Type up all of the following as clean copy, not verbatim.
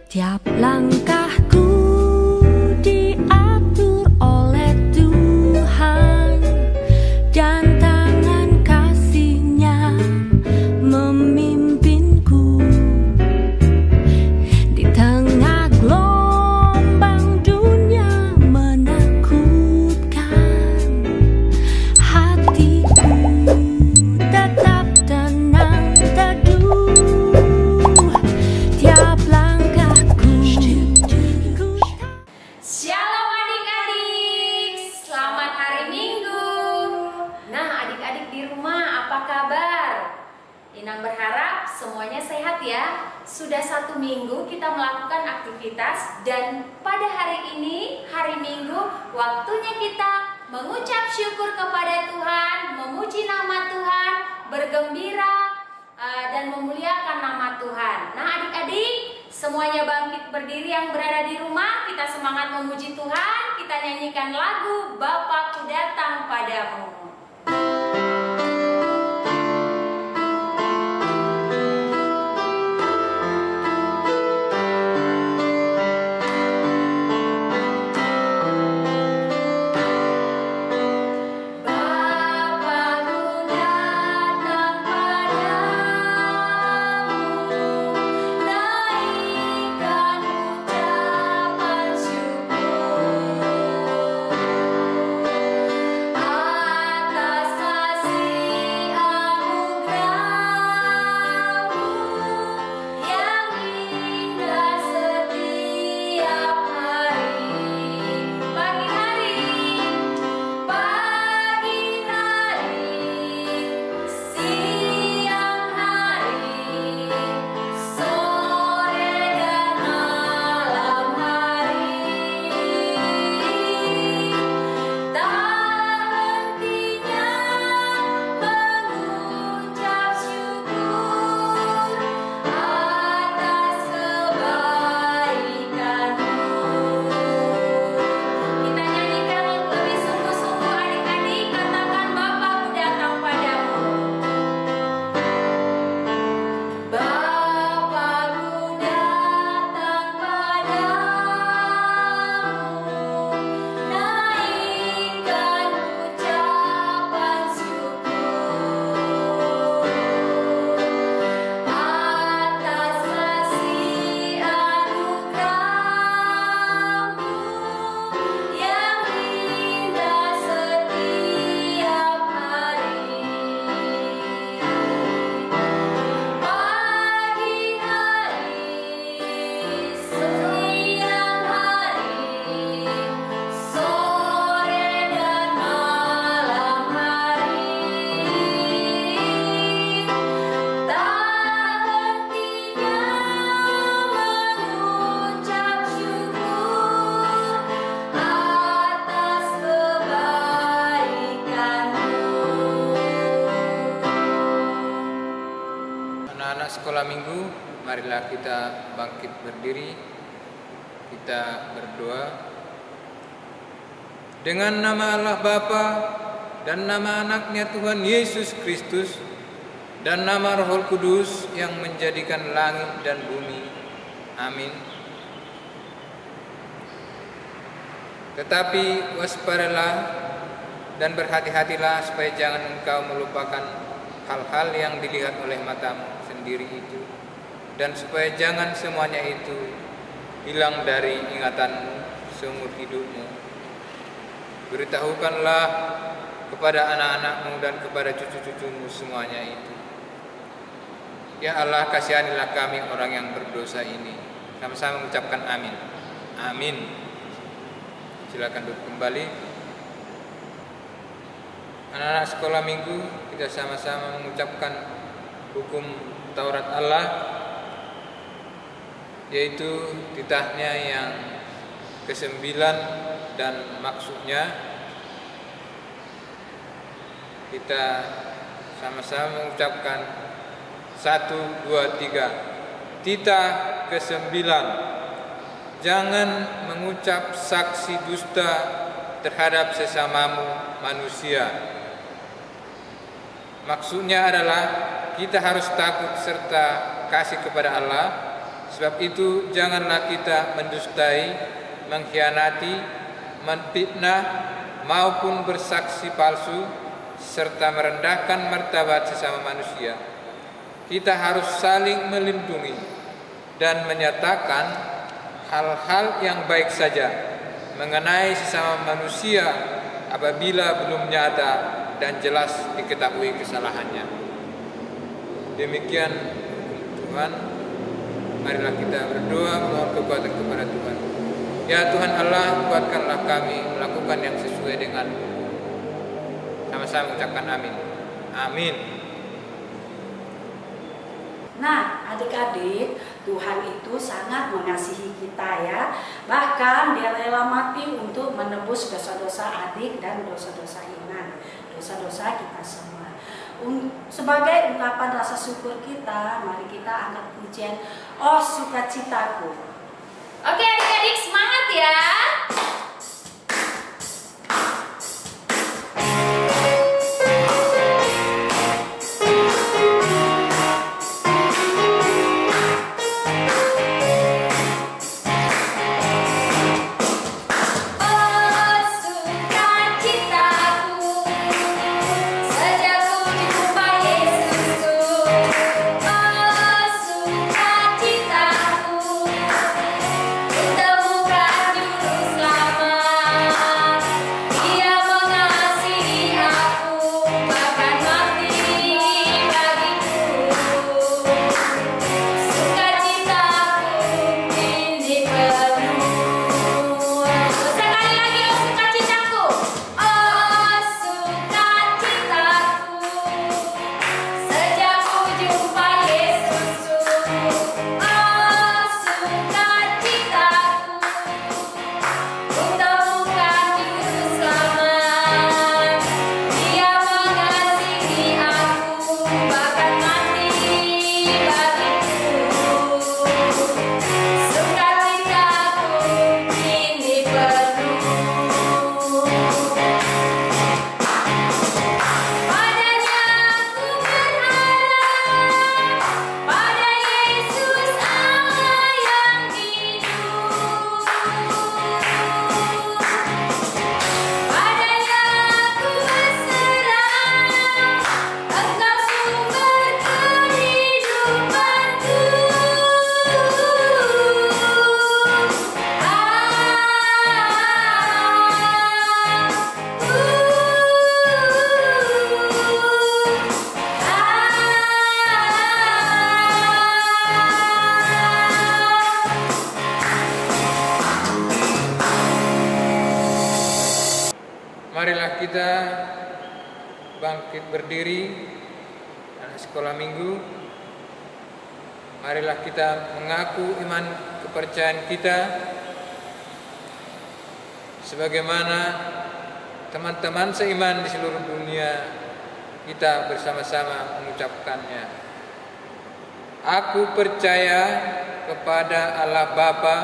Tiap langkahku diatur oleh Tuhan, dan tangan kasih-Nya memimpinku. Di tengah gelombang dunia menakutkan, hatiku tetap tenang teduh. Tiap Shalom adik-adik, selamat hari Minggu. Nah, adik-adik di rumah apa kabar? Inang berharap semuanya sehat ya. Sudah 1 minggu kita melakukan aktivitas, dan pada hari ini, hari Minggu, waktunya kita mengucap syukur kepada Tuhan, memuji nama Tuhan, bergembira dan memuliakan nama Tuhan. Nah, adik-adik, semuanya bangkit berdiri yang berada di rumah. Kita semangat memuji Tuhan. Kita nyanyikan lagu Bapakku Datang Padamu. Anak-anak sekolah minggu, marilah kita bangkit berdiri. Kita berdoa. Dengan nama Allah Bapa dan nama anaknya Tuhan Yesus Kristus dan nama Roh Kudus yang menjadikan langit dan bumi. Amin. Tetapi waspadalah dan berhati-hatilah supaya jangan engkau melupakan hal-hal yang dilihat oleh matamu sendiri itu, dan supaya jangan semuanya itu hilang dari ingatanmu seumur hidupmu. Beritahukanlah kepada anak-anakmu dan kepada cucu-cucumu semuanya itu. Ya Allah, kasihanilah kami orang yang berdosa ini. Sama-sama mengucapkan amin. Amin. Silakan duduk kembali. Anak-anak sekolah minggu, kita sama-sama mengucapkan hukum Taurat Allah, yaitu titahnya yang ke-9 dan maksudnya. Kita sama-sama mengucapkan 1, 2, 3. Titah ke-9. Jangan mengucap saksi dusta terhadap sesamamu manusia. Maksudnya adalah kita harus takut serta kasih kepada Allah Sebab itu janganlah kita mendustai, mengkhianati, menfitnah maupun bersaksi palsu serta merendahkan martabat sesama manusia. Kita harus saling melindungi dan menyatakan hal-hal yang baik saja mengenai sesama manusia apabila belum nyata dan jelas diketahui kesalahannya. Demikian Tuhan. Marilah kita berdoa mohon kekuatan kepada Tuhan. Ya Tuhan Allah, kuatkanlah kami melakukan yang sesuai dengan sama-sama ucapkan amin. Amin. Nah, adik-adik, Tuhan itu sangat mengasihi kita ya. Bahkan Dia rela mati untuk menebus dosa-dosa adik dan dosa-dosa iman, dosa-dosa kita semua. Sebagai ungkapan rasa syukur kita, mari kita angkat pujian "Oh Sukacitaku". Oke adik-adik, semangat ya. Marilah kita bangkit berdiri anak sekolah minggu. Marilah kita mengaku iman kepercayaan kita sebagaimana teman-teman seiman di seluruh dunia kita bersama-sama mengucapkannya. Aku percaya kepada Allah Bapa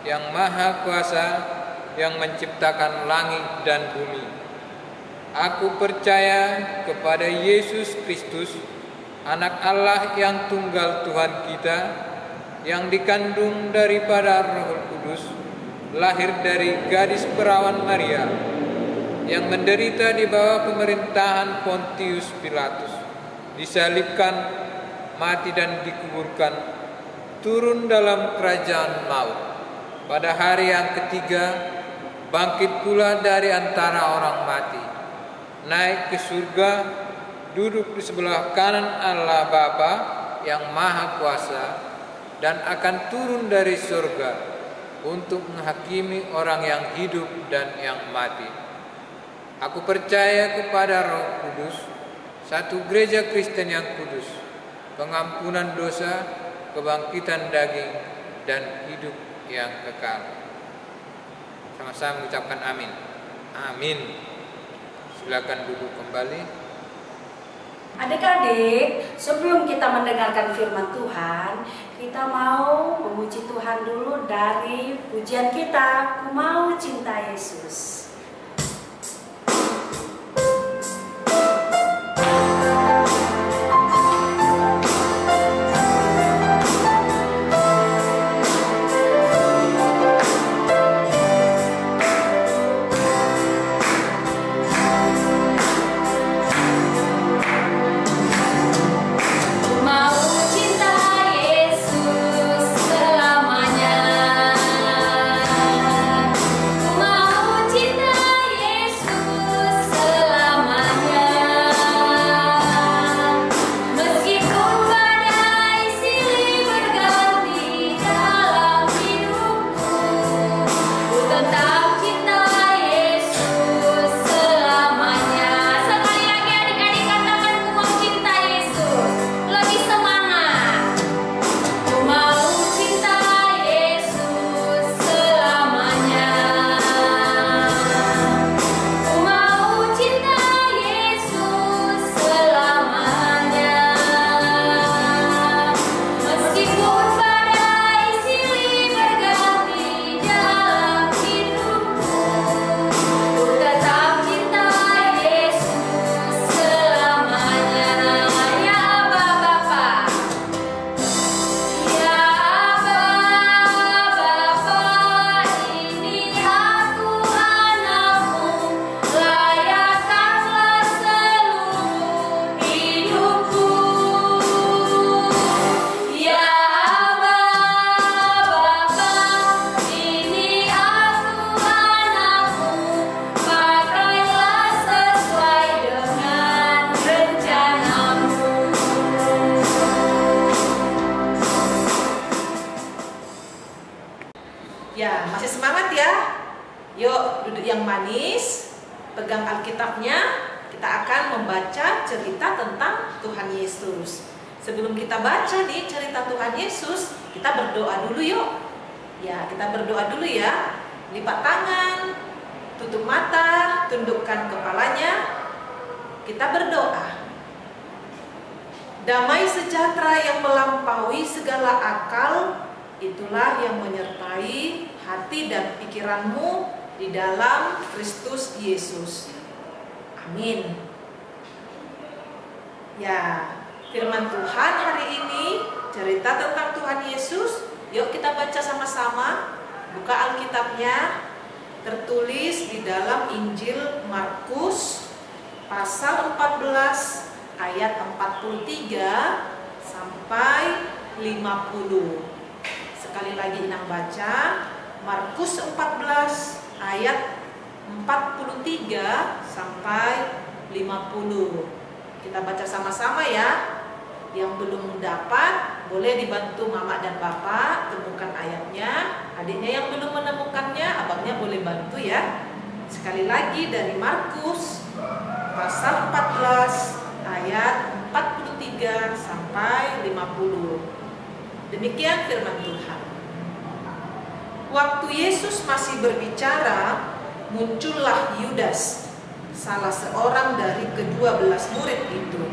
yang Maha Kuasa, yang menciptakan langit dan bumi. Aku percaya kepada Yesus Kristus, Anak Allah yang tunggal Tuhan kita, yang dikandung daripada Roh Kudus, lahir dari gadis perawan Maria, yang menderita di bawah pemerintahan Pontius Pilatus, disalibkan, mati dan dikuburkan, turun dalam kerajaan maut. Pada hari yang ketiga, bangkit pula dari antara orang mati, naik ke surga, duduk di sebelah kanan Allah Bapa yang Maha Kuasa, dan akan turun dari surga untuk menghakimi orang yang hidup dan yang mati. Aku percaya kepada Roh Kudus, satu gereja Kristen yang kudus, pengampunan dosa, kebangkitan daging, dan hidup yang kekal. Sama-sama mengucapkan amin. Amin. Silakan duduk kembali. Adik-adik, sebelum kita mendengarkan firman Tuhan, kita mau memuji Tuhan dulu dari pujian kita, "Ku Mau Cinta Yesus". Ya, masih semangat ya? Yuk, duduk yang manis, pegang Alkitabnya. Kita akan membaca cerita tentang Tuhan Yesus. Sebelum kita baca nih cerita Tuhan Yesus, kita berdoa dulu yuk. Ya, kita berdoa dulu ya. Lipat tangan, tutup mata, tundukkan kepalanya. Kita berdoa. Damai sejahtera yang melampaui segala akal, itulah yang menyertai hati dan pikiranmu di dalam Kristus Yesus. Amin. Ya, firman Tuhan hari ini cerita tentang Tuhan Yesus. Yuk kita baca sama-sama. Buka Alkitabnya. Tertulis di dalam Injil Markus pasal 14 ayat 43 sampai 50. Sekali lagi Inang baca Markus 14 ayat 43 sampai 50. Kita baca sama-sama ya. Yang belum dapat boleh dibantu mama dan bapak temukan ayatnya. Adiknya yang belum menemukannya, abangnya boleh bantu ya. Sekali lagi dari Markus pasal 14 ayat 43 sampai 50. Demikian firman Tuhan. Waktu Yesus masih berbicara, muncullah Yudas, salah seorang dari ke-12 murid itu,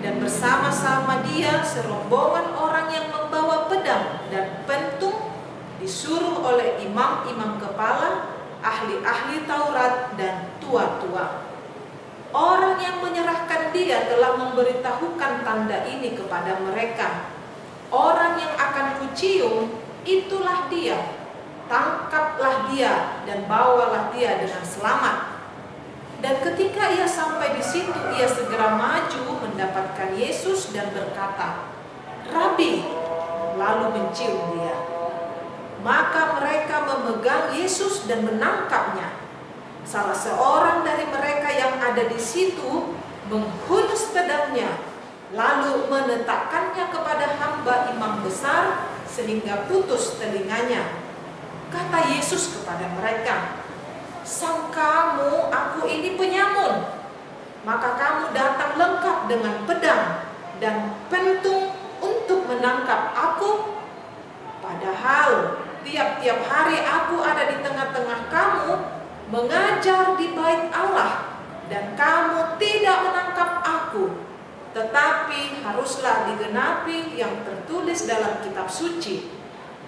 dan bersama-sama dia serombongan orang yang membawa pedang dan pentung, disuruh oleh imam-imam kepala, ahli-ahli Taurat dan tua-tua. Orang yang menyerahkan dia telah memberitahukan tanda ini kepada mereka. Orang yang akan kucium, itulah dia. Tangkaplah dia dan bawalah dia dengan selamat. Dan ketika ia sampai di situ, ia segera maju mendapatkan Yesus dan berkata, "Rabi," lalu mencium dia. Maka mereka memegang Yesus dan menangkapnya. Salah seorang dari mereka yang ada di situ menghunus pedangnya, lalu meletakkannya kepada hamba imam besar sehingga putus telinganya. Kata Yesus kepada mereka, "Sangkamu aku ini penyamun? Maka kamu datang lengkap dengan pedang dan pentung untuk menangkap aku? Padahal tiap-tiap hari aku ada di tengah-tengah kamu, mengajar di bait Allah, dan kamu tidak menangkap aku. Tetapi haruslah digenapi yang tertulis dalam kitab suci."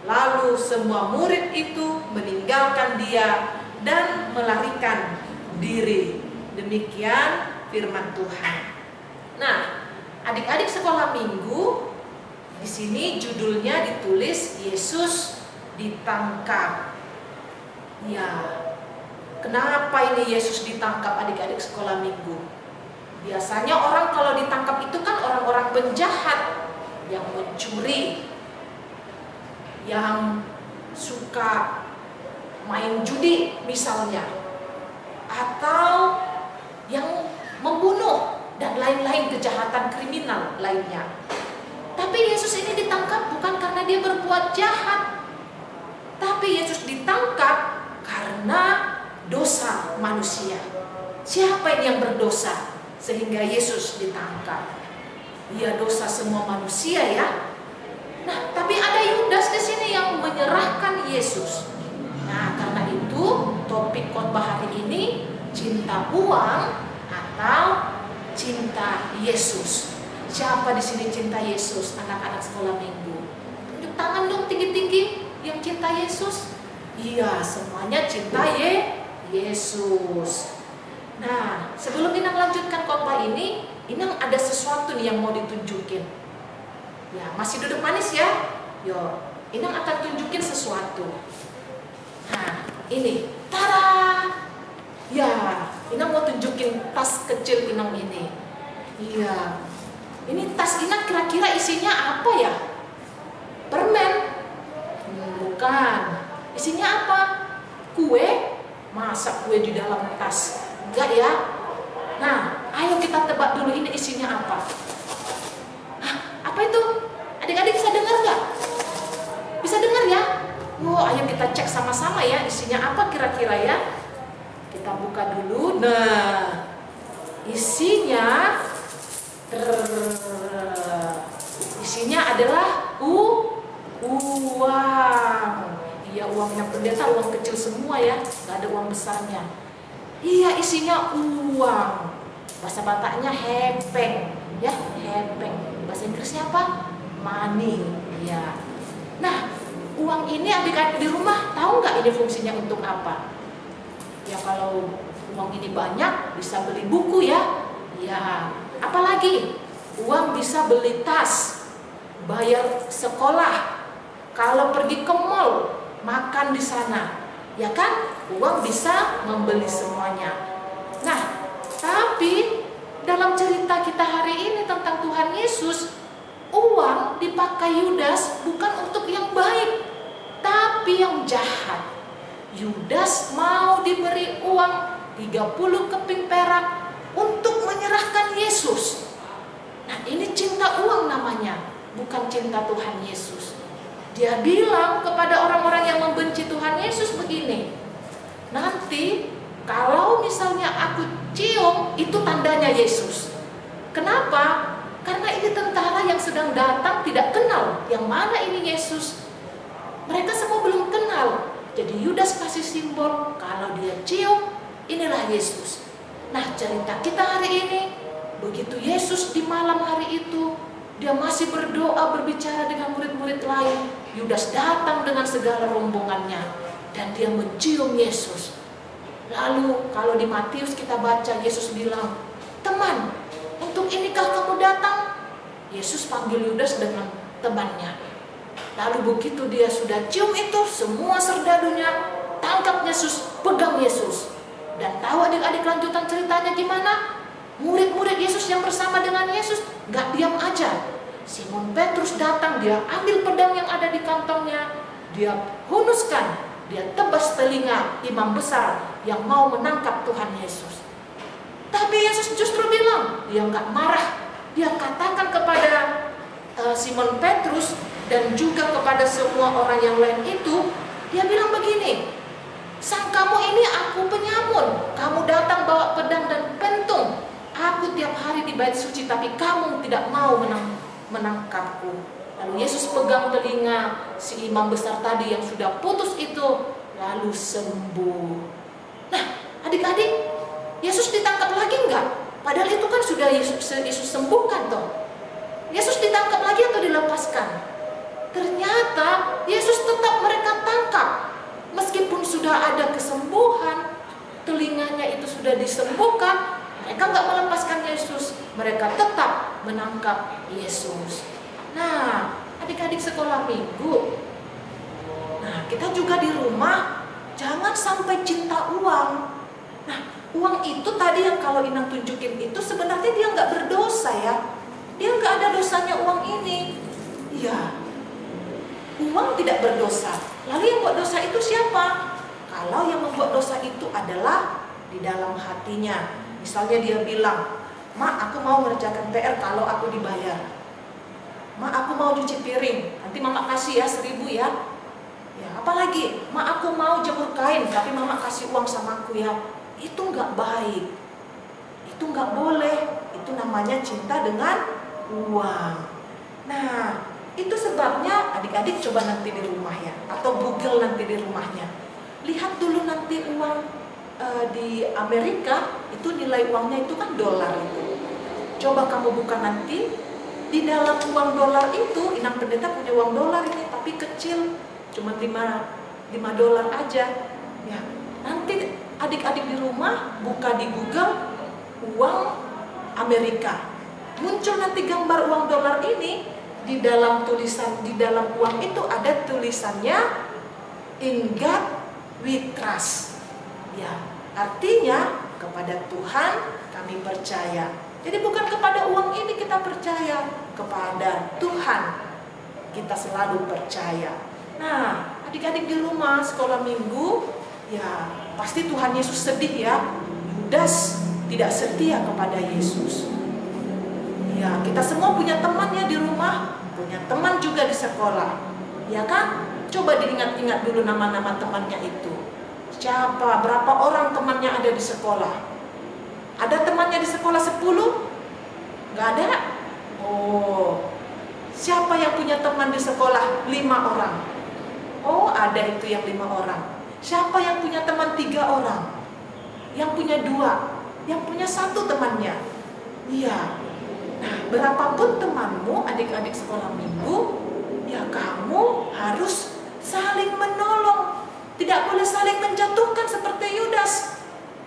Lalu semua murid itu meninggalkan dia dan melarikan diri. Demikian firman Tuhan. Nah, adik-adik sekolah minggu, di sini judulnya ditulis Yesus ditangkap. Ya, kenapa ini Yesus ditangkap adik-adik sekolah minggu? Biasanya orang kalau ditangkap itu kan orang-orang penjahat yang mencuri, yang suka main judi misalnya, atau yang membunuh dan lain-lain kejahatan kriminal lainnya. Tapi Yesus ini ditangkap bukan karena dia berbuat jahat, tapi Yesus ditangkap karena dosa manusia. Siapa ini yang berdosa sehingga Yesus ditangkap? Ya, dosa semua manusia ya. Nah, tapi ada Yudas di sini yang menyerahkan Yesus. Nah, karena itu topik khotbah hari ini cinta uang atau cinta Yesus. Siapa di sini cinta Yesus, anak-anak sekolah minggu? Tunjuk tangan dong tinggi-tinggi yang cinta Yesus. Iya, semuanya cinta Yesus. Nah, sebelum Inang lanjutkan khotbah ini, Inang ada sesuatu nih yang mau ditunjukin. Ya, masih duduk manis ya? Yo, Inang akan tunjukin sesuatu. Nah, ini, tada! Ya, Inang mau tunjukin tas kecil Inang ini. Iya, ini tas Inang kira-kira isinya apa ya? Permen? Bukan. Isinya apa? Kue? Masa kue di dalam tas? Enggak ya? Nah, ayo kita tebak dulu ini isinya apa. Hah, apa itu? Adik-adik bisa dengar nggak? Bisa dengar ya? Oh, ayo kita cek sama-sama ya, isinya apa kira-kira ya. Kita buka dulu. Nah, isinya adalah uang. Iya, uangnya pendeta, uang kecil semua ya, nggak ada uang besarnya. Iya, isinya uang. Bahasa Bataknya hepeng, ya, hepeng. Bahasa Inggrisnya apa? Money. Ya. Nah, uang ini adik-adik di rumah tahu nggak ini fungsinya untuk apa? Ya, kalau uang ini banyak bisa beli buku ya. Ya, apalagi uang bisa beli tas, bayar sekolah. Kalau pergi ke mall, makan di sana, ya kan? Uang bisa membeli semuanya. Nah, tapi dalam cerita kita hari ini tentang Tuhan Yesus, uang dipakai Yudas bukan untuk yang baik, tapi yang jahat. Yudas mau diberi uang 30 keping perak untuk menyerahkan Yesus. Nah, ini cinta uang namanya, bukan cinta Tuhan Yesus. Dia bilang kepada orang-orang yang membenci Tuhan Yesus begini, nanti kalau misalnya aku cium, itu tandanya Yesus. Kenapa? Karena ini tentara yang sedang datang tidak kenal yang mana ini Yesus. Mereka semua belum kenal. Jadi Yudas kasih simbol, kalau dia cium, inilah Yesus. Nah, cerita kita hari ini, begitu Yesus di malam hari itu, dia masih berdoa berbicara dengan murid-murid lain. Yudas datang dengan segala rombongannya dan dia mencium Yesus. Lalu kalau di Matius kita baca, Yesus bilang, teman, untuk inikah kamu datang? Yesus panggil Yudas dengan temannya. Lalu begitu dia sudah cium itu, semua serdadunya tangkap Yesus, pegang Yesus. Dan tahu adik-adik lanjutan ceritanya gimana? Murid-murid Yesus yang bersama dengan Yesus gak diam aja. Simon Petrus datang, dia ambil pedang yang ada di kantongnya, dia hunuskan, dia tebas telinga imam besar yang mau menangkap Tuhan Yesus. Tapi Yesus justru bilang, dia nggak marah. Dia katakan kepada Simon Petrus dan juga kepada semua orang yang lain itu, dia bilang begini, sang kamu ini aku penyamun, kamu datang bawa pedang dan pentung. Aku tiap hari di bait suci, tapi kamu tidak mau menangkapku. Lalu Yesus pegang telinga si imam besar tadi yang sudah putus itu, lalu sembuh. Nah, adik-adik, Yesus ditangkap lagi enggak? Padahal itu kan sudah Yesus sembuhkan toh. Yesus ditangkap lagi atau dilepaskan? Ternyata Yesus tetap mereka tangkap. Meskipun sudah ada kesembuhan, telinganya itu sudah disembuhkan, mereka nggak melepaskan Yesus. Mereka tetap menangkap Yesus. Nah, adik-adik sekolah minggu, nah kita juga di rumah jangan sampai cinta uang. Nah, uang itu tadi yang kalau Inang tunjukin itu sebenarnya dia nggak berdosa ya. Dia nggak ada dosanya uang ini. Iya, uang tidak berdosa. Lalu yang buat dosa itu siapa? Kalau yang membuat dosa itu adalah di dalam hatinya. Misalnya dia bilang, "Ma, aku mau mengerjakan PR kalau aku dibayar. Ma, aku mau cuci piring, nanti mama kasih ya 1.000 ya. Ya, apalagi, ma, aku mau jemur kain, tapi mama kasih uang sama aku ya." Itu nggak baik. Itu nggak boleh. Itu namanya cinta dengan uang. Nah, itu sebabnya adik-adik coba nanti di rumah ya, atau Google nanti di rumahnya. Lihat dulu nanti uang di Amerika itu nilai uangnya itu kan dolar itu. Coba kamu buka nanti di dalam uang dolar itu, Inang Pendeta punya uang dolar ini tapi kecil, cuma 5 dolar aja. Ya, nanti adik-adik di rumah buka di Google uang Amerika. Muncul nanti gambar uang dolar ini, di dalam tulisan di dalam uang itu ada tulisannya In God We Trust. Ya, artinya kepada Tuhan kami percaya. Jadi bukan kepada uang ini kita percaya, kepada Tuhan kita selalu percaya. Nah, adik-adik di rumah sekolah minggu, ya pasti Tuhan Yesus sedih ya. Yudas tidak setia kepada Yesus. Ya, kita semua punya teman ya di rumah, punya teman juga di sekolah. Ya kan? Coba diingat-ingat dulu nama-nama temannya itu. Siapa, berapa orang temannya ada di sekolah? Ada temannya di sekolah 10? Nggak ada? Oh, siapa yang punya teman di sekolah 5 orang? Oh, ada itu yang 5 orang. Siapa yang punya teman 3 orang? Yang punya 2? Yang punya 1 temannya? Iya. Nah, berapapun temanmu, adik-adik sekolah minggu, ya kamu harus saling menolong. Tidak boleh saling menjatuhkan seperti Yudas.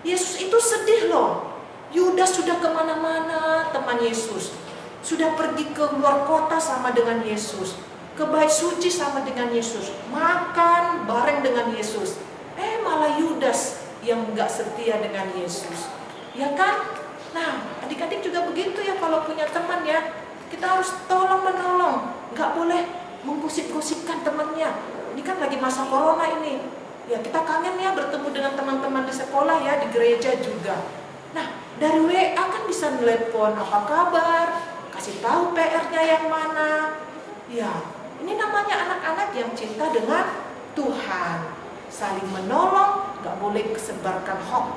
Yesus itu sedih loh. Yudas sudah kemana-mana teman Yesus. Sudah pergi ke luar kota sama dengan Yesus. Ke bait suci sama dengan Yesus. Makan bareng dengan Yesus. Malah Yudas yang nggak setia dengan Yesus. Ya kan? Nah, adik-adik juga begitu ya kalau punya teman ya. Kita harus tolong menolong. Nggak boleh menggosip-gosipkan temannya. Ini kan lagi masa corona ini. Ya kita kangen ya bertemu dengan teman-teman di sekolah ya, di gereja juga. Nah, dari WA kan bisa telepon, apa kabar, kasih tahu PR-nya yang mana. Ya, ini namanya anak-anak yang cinta dengan Tuhan. Saling menolong, nggak boleh sebarkan hoax.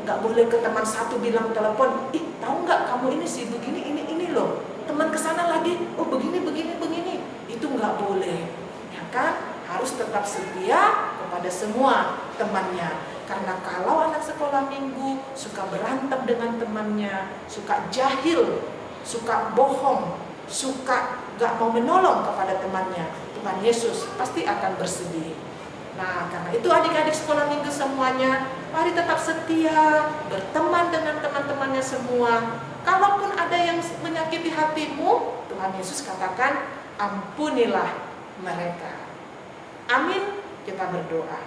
Nggak boleh ke teman satu bilang telepon, tahu nggak kamu ini sih begini, ini loh. Teman kesana lagi, oh begini. Itu nggak boleh. Ya kan? Harus tetap setia kepada semua temannya. Karena kalau anak sekolah minggu suka berantem dengan temannya, suka jahil, suka bohong, suka gak mau menolong kepada temannya, Tuhan Yesus pasti akan bersedih. Nah, karena itu adik-adik sekolah minggu semuanya, mari tetap setia, berteman dengan teman-temannya semua. Kalaupun ada yang menyakiti hatimu, Tuhan Yesus katakan, ampunilah mereka. Amin. Kita berdoa.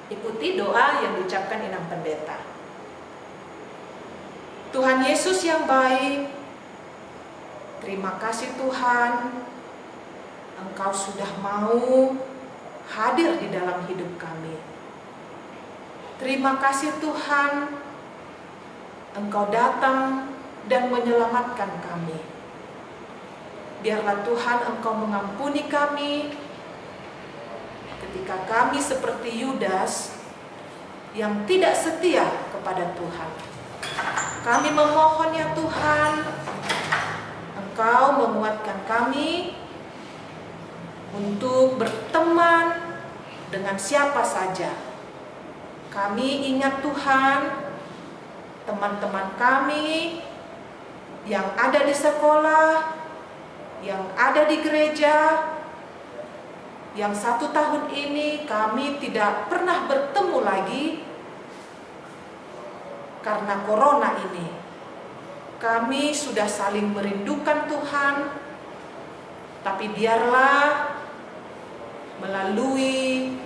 Ikuti doa yang diucapkan Inang Pendeta. Tuhan Yesus yang baik, terima kasih Tuhan, Engkau sudah mau hadir di dalam hidup kami. Terima kasih Tuhan, Engkau datang dan menyelamatkan kami. Biarlah Tuhan Engkau mengampuni kami ketika kami seperti Yudas yang tidak setia kepada Tuhan. Kami memohon ya Tuhan, Engkau menguatkan kami untuk berteman dengan siapa saja. Kami ingat Tuhan, teman-teman kami yang ada di sekolah, yang ada di gereja, yang 1 tahun ini kami tidak pernah bertemu lagi karena corona ini. Kami sudah saling merindukan Tuhan, tapi biarlah melalui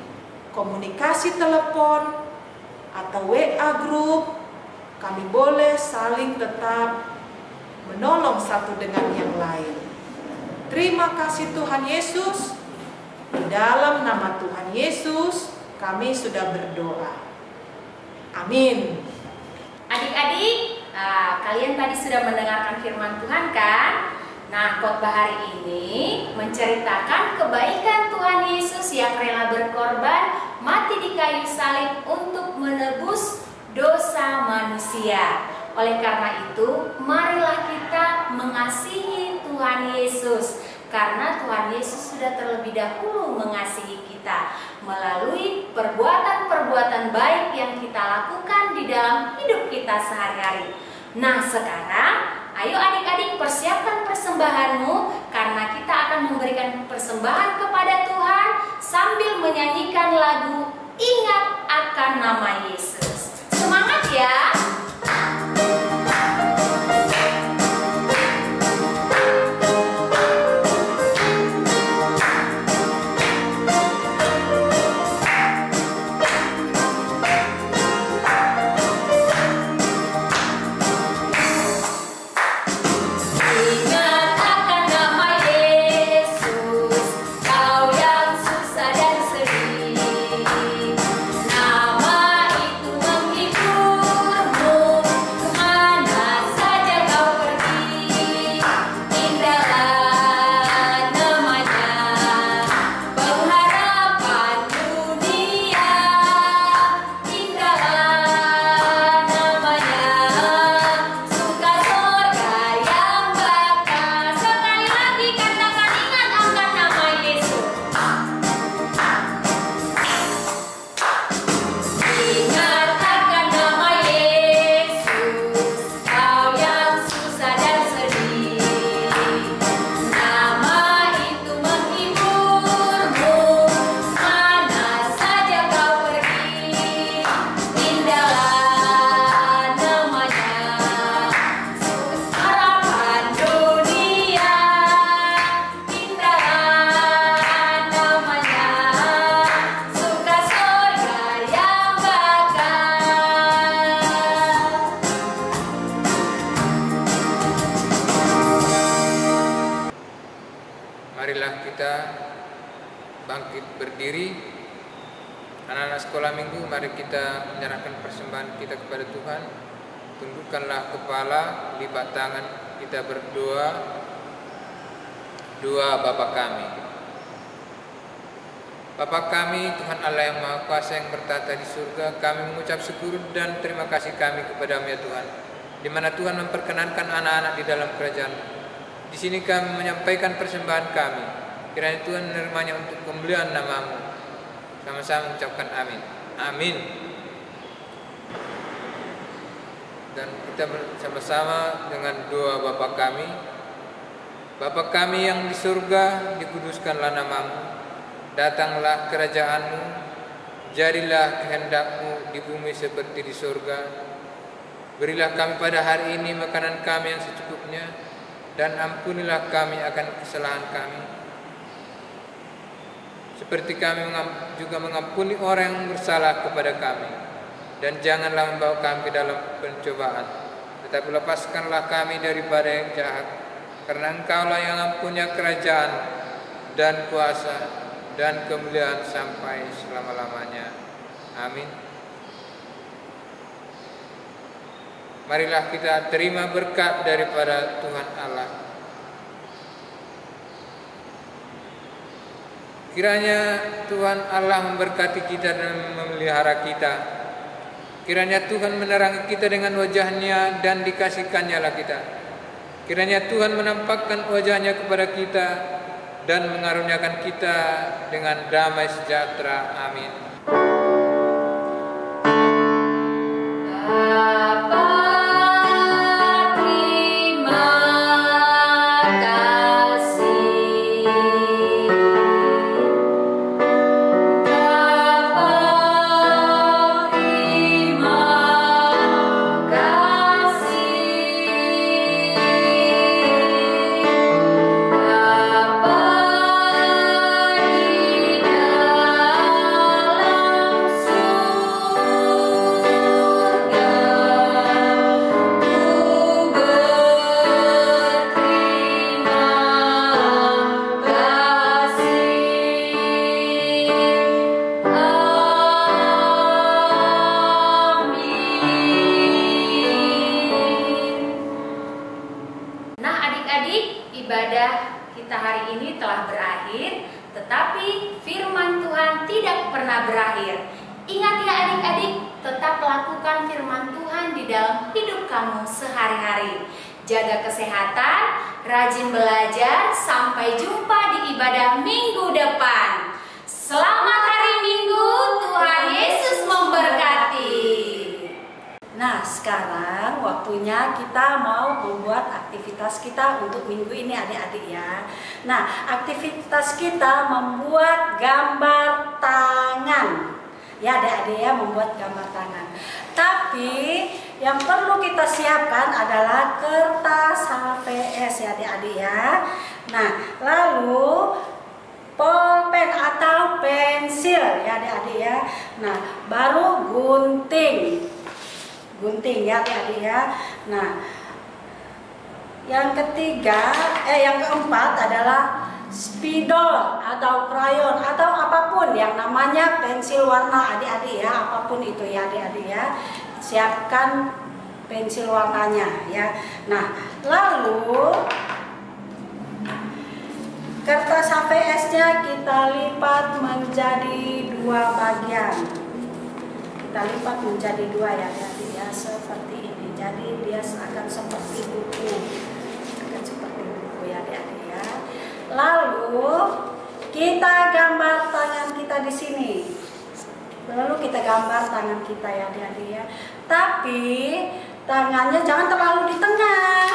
komunikasi telepon atau WA grup, kami boleh saling tetap menolong satu dengan yang lain. Terima kasih Tuhan Yesus. Di dalam nama Tuhan Yesus kami sudah berdoa. Amin. Adik-adik, kalian tadi sudah mendengarkan firman Tuhan kan? Nah, khotbah hari ini menceritakan kebaikan Tuhan Yesus yang rela berkorban mati di kayu salib untuk menebus dosa manusia. Oleh karena itu, marilah kita mengasihi Tuhan Yesus. Karena Tuhan Yesus sudah terlebih dahulu mengasihi kita melalui perbuatan-perbuatan baik yang kita lakukan di dalam hidup kita sehari-hari. Nah, sekarang ayo adik-adik persiapkan persembahanmu, karena kita akan memberikan persembahan kepada Tuhan sambil menyanyikan lagu Ingat Akan Nama Yesus. Semangat ya! Nama itu Anak-anak sekolah minggu, mari kita menyerahkan persembahan kita kepada Tuhan. Tundukkanlah kepala, lipat tangan, kita berdoa. Doa Bapa kami. Bapa kami, Tuhan Allah yang Maha Kuasa yang bertata di surga, kami mengucap syukur dan terima kasih kami kepada-Mu ya Tuhan, di mana Tuhan memperkenankan anak-anak di dalam kerajaan. Di sini kami menyampaikan persembahan kami. Kiranya Tuhan menerimanya untuk kemuliaan nama-Mu. Sama-sama mengucapkan amin. Amin. Dan kita bersama-sama dengan doa Bapa kami. Bapa kami yang di surga, dikuduskanlah nama-Mu. Datanglah kerajaan-Mu. Jadilah kehendak-Mu di bumi seperti di surga. Berilah kami pada hari ini makanan kami yang secukupnya, dan ampunilah kami akan kesalahan kami, seperti kami juga mengampuni orang yang bersalah kepada kami. Dan janganlah membawa kami ke dalam pencobaan, tetapi lepaskanlah kami daripada yang jahat. Karena Engkaulah yang mempunyai kerajaan dan kuasa dan kemuliaan sampai selama-lamanya. Amin. Marilah kita terima berkat daripada Tuhan Allah. Kiranya Tuhan Allah memberkati kita dan memelihara kita. Kiranya Tuhan menerangi kita dengan wajah-Nya dan dikasihkan-Nya lah kita. Kiranya Tuhan menampakkan wajah-Nya kepada kita dan mengaruniakan kita dengan damai sejahtera. Amin. Ibadah kita hari ini telah berakhir, tetapi firman Tuhan tidak pernah berakhir. Ingat ya adik-adik, tetap lakukan firman Tuhan di dalam hidup kamu sehari-hari. Jaga kesehatan, rajin belajar, sampai jumpa di ibadah minggu depan. Selamat hari Minggu, Tuhan Yesus memberkati. Nah, sekarang waktunya kita mau membuat aktivitas kita untuk minggu ini adik-adik ya. Nah, aktivitas kita membuat gambar tangan. Ya adik-adik ya, membuat gambar tangan. Tapi yang perlu kita siapkan adalah kertas HVS ya adik-adik ya. Nah, lalu pulpen atau pensil ya adik-adik ya. Nah, baru gunting ya adik-adik ya. Nah, yang keempat adalah spidol atau krayon atau apapun yang namanya pensil warna adik-adik ya, apapun itu ya adik-adik ya. Siapkan pensil warnanya ya. Nah, lalu kertas HVS-nya kita lipat menjadi 2 bagian. Kita lipat menjadi 2 ya adik-adik ya, seperti ini. Jadi dia akan seperti buku. Ya adik-adik ya. Lalu kita gambar tangan kita di sini. Lalu kita gambar tangan kita ya adik-adik ya. Tapi tangannya jangan terlalu di tengah.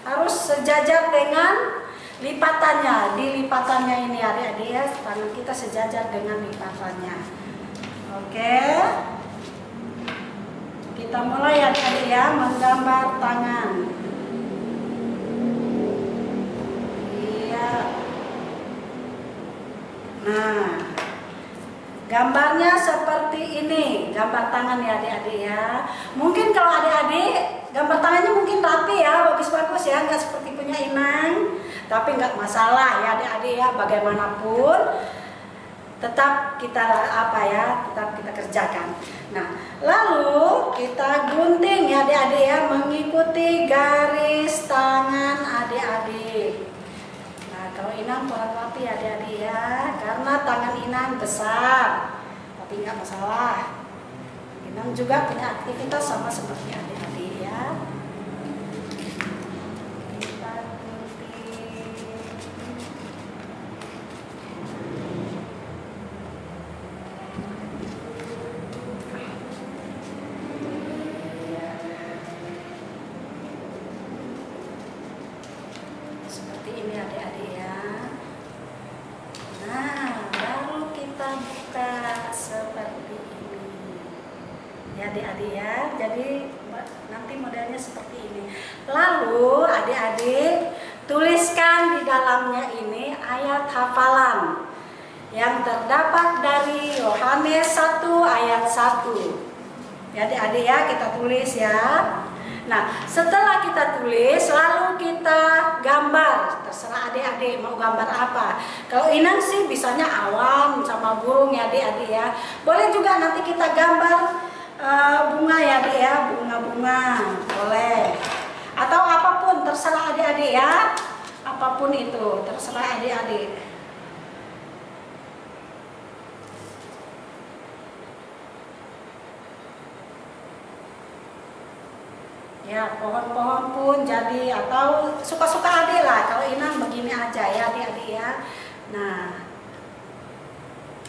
Harus sejajar dengan lipatannya. Di lipatannya ini adik-adik ya. Tangan kita sejajar dengan lipatannya. Oke. Kita mulai adik-adik ya menggambar tangan. Nah, gambarnya seperti ini, gambar tangan ya adik-adik ya. Mungkin kalau adik-adik gambar tangannya mungkin rapi ya, bagus-bagus ya, nggak seperti punya Inang. Tapi nggak masalah ya adik-adik ya, bagaimanapun tetap kita tetap kita kerjakan. Nah, lalu kita gunting ya adik-adik ya, mengikuti garis tangan adik-adik. Nah, kalau Inang kurang rapi adik-adik ya, karena tangan Inang besar, tapi nggak masalah. Inang juga punya aktivitas sama seperti adik-adik ya. Kita gunting. Seperti ini adik-adik ya. Nah, baru kita buka seperti ini ya adik-adik ya. Jadi nanti modelnya seperti ini. Lalu adik-adik tuliskan di dalamnya ini ayat hafalan yang terdapat dari Yohanes 1 ayat 1 ya adik-adik ya, kita tulis ya. Nah, setelah kita tulis, lalu kita gambar. Terserah adik-adik mau gambar apa. Kalau Inang sih bisanya awan sama burung ya adik-adik ya. Boleh juga nanti kita gambar bunga ya adik ya, bunga-bunga boleh. Atau apapun, terserah adik-adik ya. Apapun itu, terserah adik-adik. Ya, pohon-pohon pun jadi, atau suka-suka adik lah. Kalau Inang begini aja ya adik-adik ya. Nah,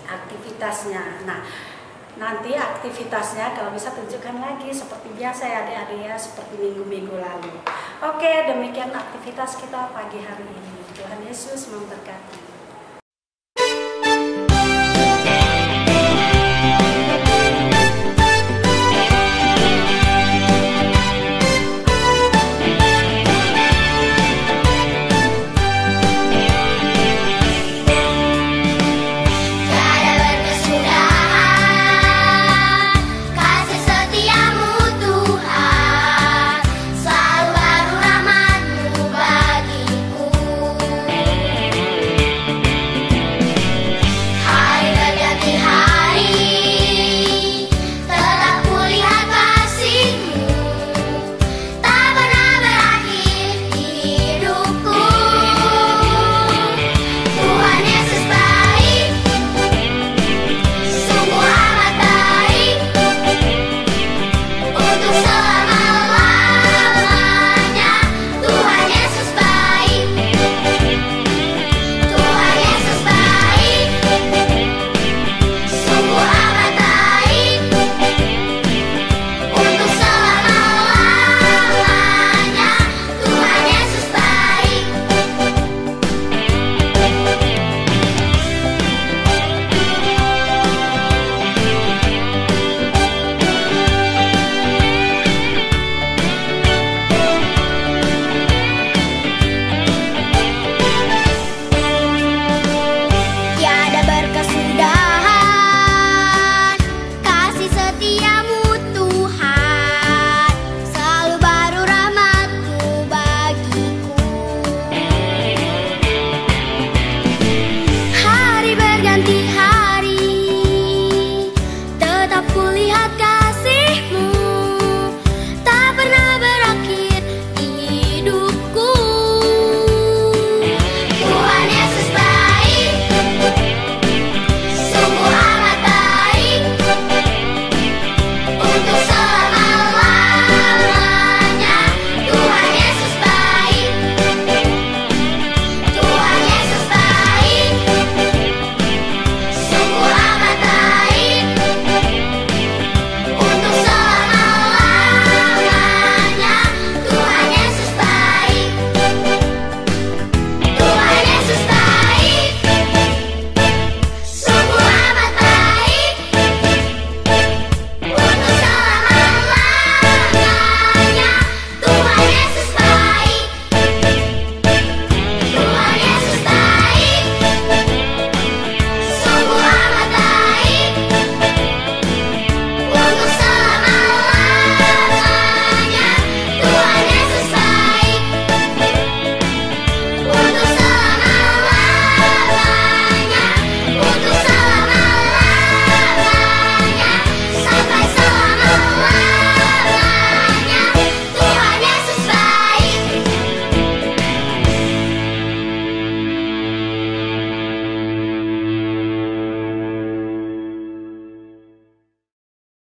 aktivitasnya. Nah, nanti aktivitasnya kalau bisa tunjukkan lagi seperti biasa ya adik-adik ya, seperti minggu-minggu lalu. Oke, demikian aktivitas kita pagi hari ini. Tuhan Yesus memberkati.